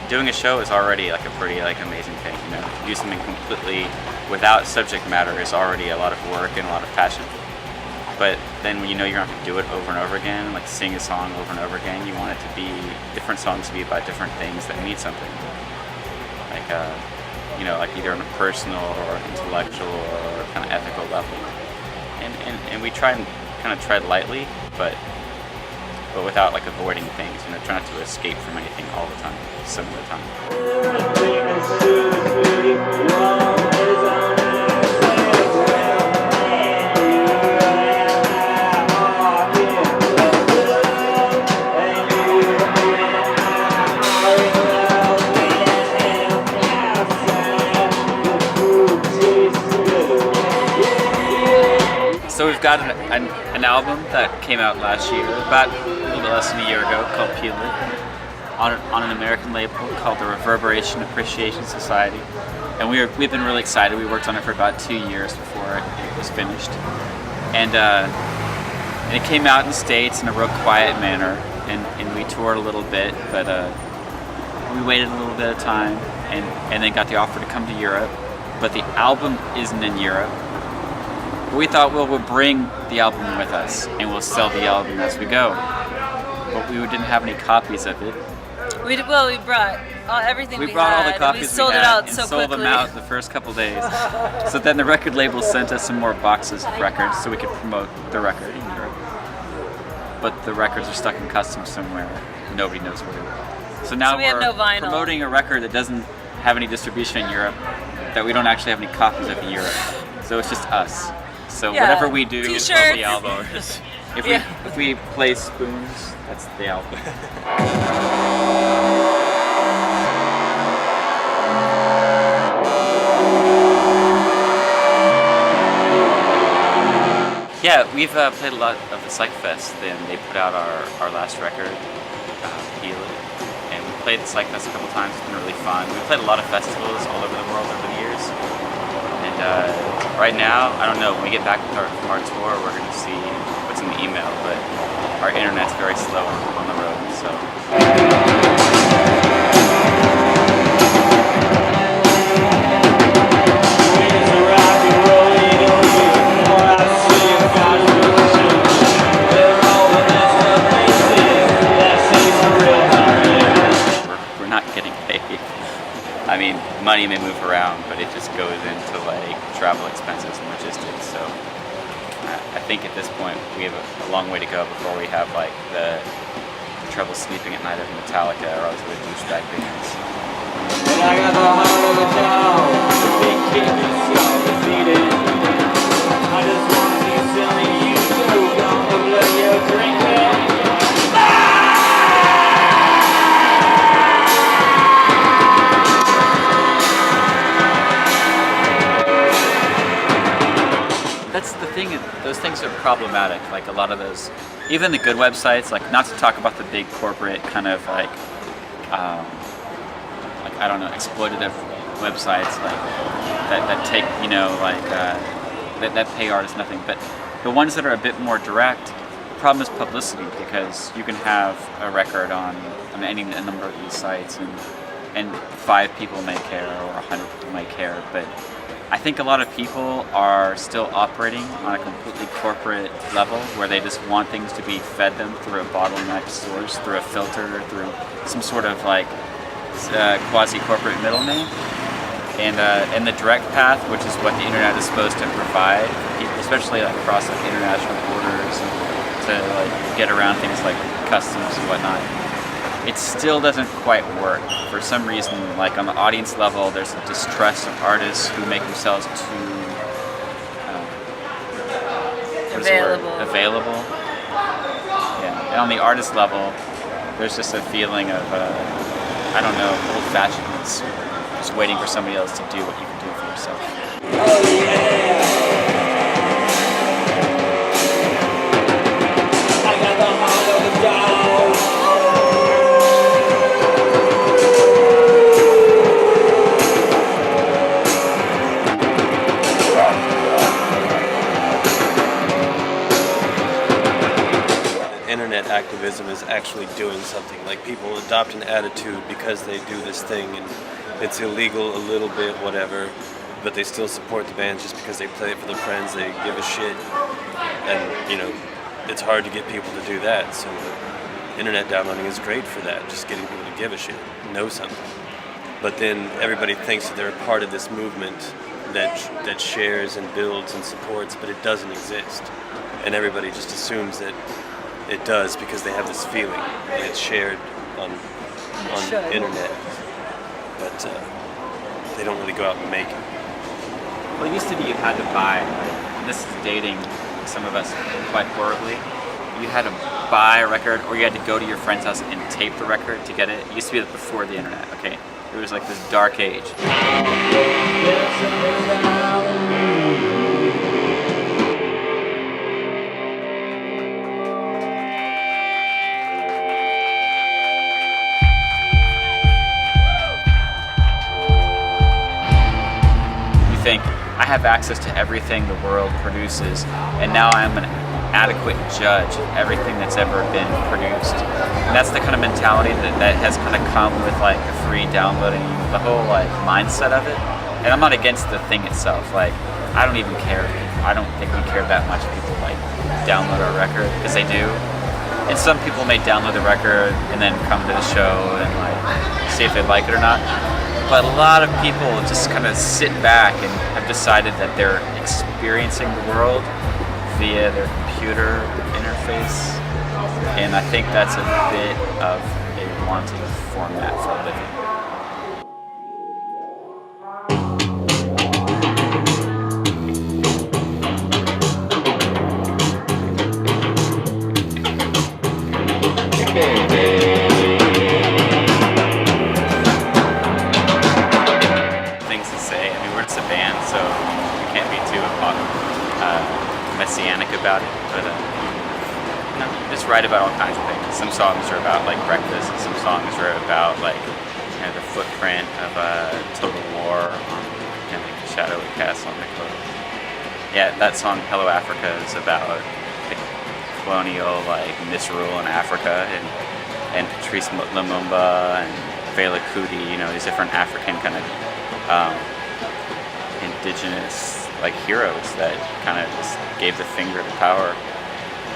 doing a show is already like a pretty like amazing thing. You know, to do something completely without subject matter is already a lot of work and a lot of passion. But then when you know you're going to have to do it over and over again, like sing a song over and over again, you want it to be different songs to be about different things that mean something. Like you know, like either on a personal or intellectual or kind of ethical level. And we try and kind of tread lightly, but without like avoiding things, you know, try not to escape from anything all the time, some of the time. So we've got an album that came out last year, about a little bit less than a year ago, called Peel It, on an American label called the Reverberation Appreciation Society. And we've been really excited. We worked on it for about 2 years before it was finished. And it came out in the States in a real quiet manner, and we toured a little bit, but we waited a little bit of time and then got the offer to come to Europe. But the album isn't in Europe. We thought, well, we'll bring the album with us and we'll sell the album as we go. But we didn't have any copies of it. We brought everything we brought had, all the copies and we sold it out so quickly. Sold them out the first couple days. So then the record label sent us some more boxes of records so we could promote the record in Europe. But the records are stuck in customs somewhere. Nobody knows where they are. So now we have no vinyl. Promoting a record that doesn't have any distribution in Europe, that we don't actually have any copies of in Europe. So it's just us. So whatever we do is on the album. If we play spoons, that's the album. Yeah, we've played a lot of the Psych Fest. Then they put out our last record, Peel It, and we played the Psych Fest a couple times. It's been really fun. We played a lot of festivals all over the world over the years. And right now, I don't know, when we get back from our tour, we're going to see what's in the email, but our internet's very slow on the road, so. We're not getting paid. I mean, money may move around, but it just goes into like travel expenses and logistics. So I think at this point we have a long way to go before we have like the trouble sleeping at night of Metallica or all those other douchebag bands. I got the heart of a dog, the big kid is so defeated. I just want to see silly you do, gonna blow your drink. That's the thing, those things are problematic, like a lot of those, even the good websites, like not to talk about the big corporate kind of like I don't know, exploitative websites like that take, you know, like that pay artists nothing, but the ones that are a bit more direct, the problem is publicity, because you can have a record on a number of these sites and 5 people may care or 100 people may care, but I think a lot of people are still operating on a completely corporate level where they just want things to be fed them through a bottleneck source, through a filter, through some sort of like quasi-corporate middleman. And the direct path, which is what the internet is supposed to provide for people, especially like across like international borders, to like get around things like customs and whatnot. It still doesn't quite work. For some reason, like on the audience level, there's a distrust of artists who make themselves too available. Yeah, and on the artist level, there's just a feeling of I don't know, old-fashionedness, just waiting for somebody else to do what you can do for yourself. Oh yeah! I got the heart of a dog. Internet activism problem is actually doing something. Like people adopt an attitude because they do this thing and it's illegal a little bit, whatever, but they still support the band just because they play it for their friends, they give a shit. And, you know, it's hard to get people to do that, so internet downloading is great for that, just getting people to give a shit, know something. But then everybody thinks that they're a part of this movement that shares and builds and supports, but it doesn't exist. And everybody just assumes that it does because they have this feeling that it's shared on internet. But they don't really go out and make it. Well, it used to be you had to buy, and this is dating some of us quite horribly, you had to buy a record or you had to go to your friend's house and tape the record to get it. It used to be before the internet, okay? It was like this dark age. You think, I have access to everything the world produces, and now I'm an adequate judge of everything that's ever been produced. And that's the kind of mentality that has kind of come with like the free downloading, the whole like mindset of it. And I'm not against the thing itself. Like, I don't even care. I don't think we care that much if people like download our record, because they do. And some people may download the record and then come to the show and like see if they like it or not. But a lot of people just kind of sit back and have decided that they're experiencing the world via their computer interface, and I think that's a bit of a wanting format for a living. Things to say. I mean, we're just a band, so we can't be too messianic about it, but you know, just write about all kinds of things. Some songs are about like breakfast, some songs are about like, you know, the footprint of total war on, you know, like the shadow it casts on the clothes. Yeah, that song Hello Africa is about like colonial like misrule in Africa, and Patrice Lumumba and Fela Kuti, you know, these different African kind of indigenous like heroes that kind of just gave the finger to power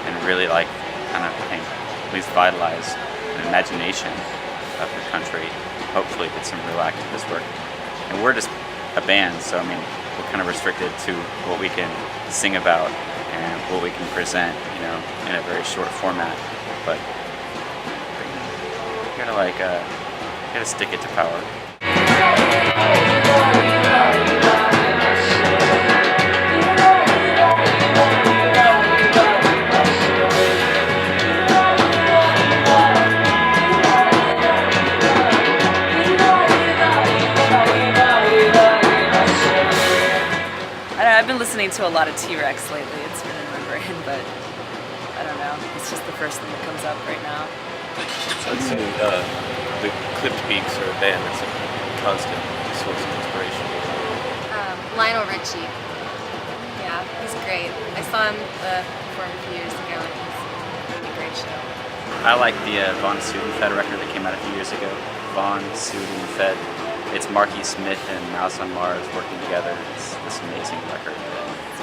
and really like kind of, I think, at least vitalized an imagination of the country. Hopefully did some real activist work. And we're just a band, so I mean, we're kind of restricted to what we can sing about and what we can present, you know, in a very short format. But you gotta like, you gotta stick it to power. I've been listening to a lot of T-Rex lately. It's been in my brain, but I don't know. It's just the first thing that comes up right now. I'd say the Clipped Beaks are a band that's a constant source of inspiration. Lionel Richie. Yeah, he's great. I saw him perform a few years ago, and he's a great show. I like the Von Sudenfed record that came out a few years ago. Von Sudenfed. It's Marky Smith and Mouse on Mars working together. It's this amazing record.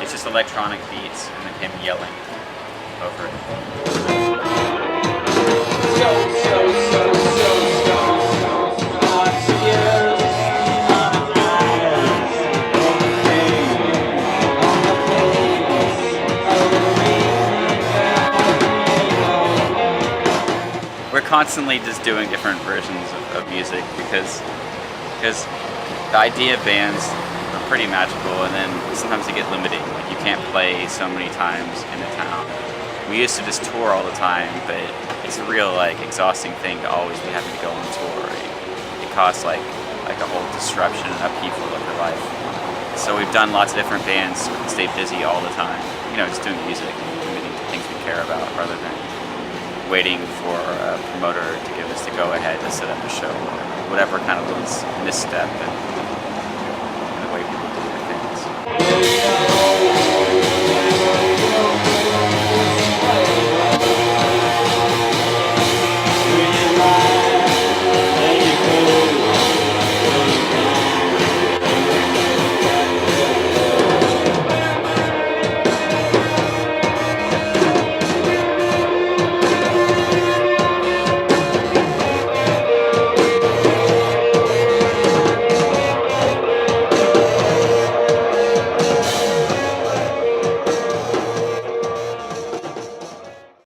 It's just electronic beats and then him yelling over it. We're constantly just doing different versions of music because the idea of bands are pretty magical, and then sometimes they get limiting. Like you can't play so many times in a town. We used to just tour all the time, but it's a real like exhausting thing to always be having to go on tour. It costs like a whole disruption and upheaval of your life. So we've done lots of different bands, stay busy all the time. You know, just doing music and committing to things we care about rather than waiting for a promoter to give us the go-ahead to set up a show. Whatever kind of was misstep and the way people do their things.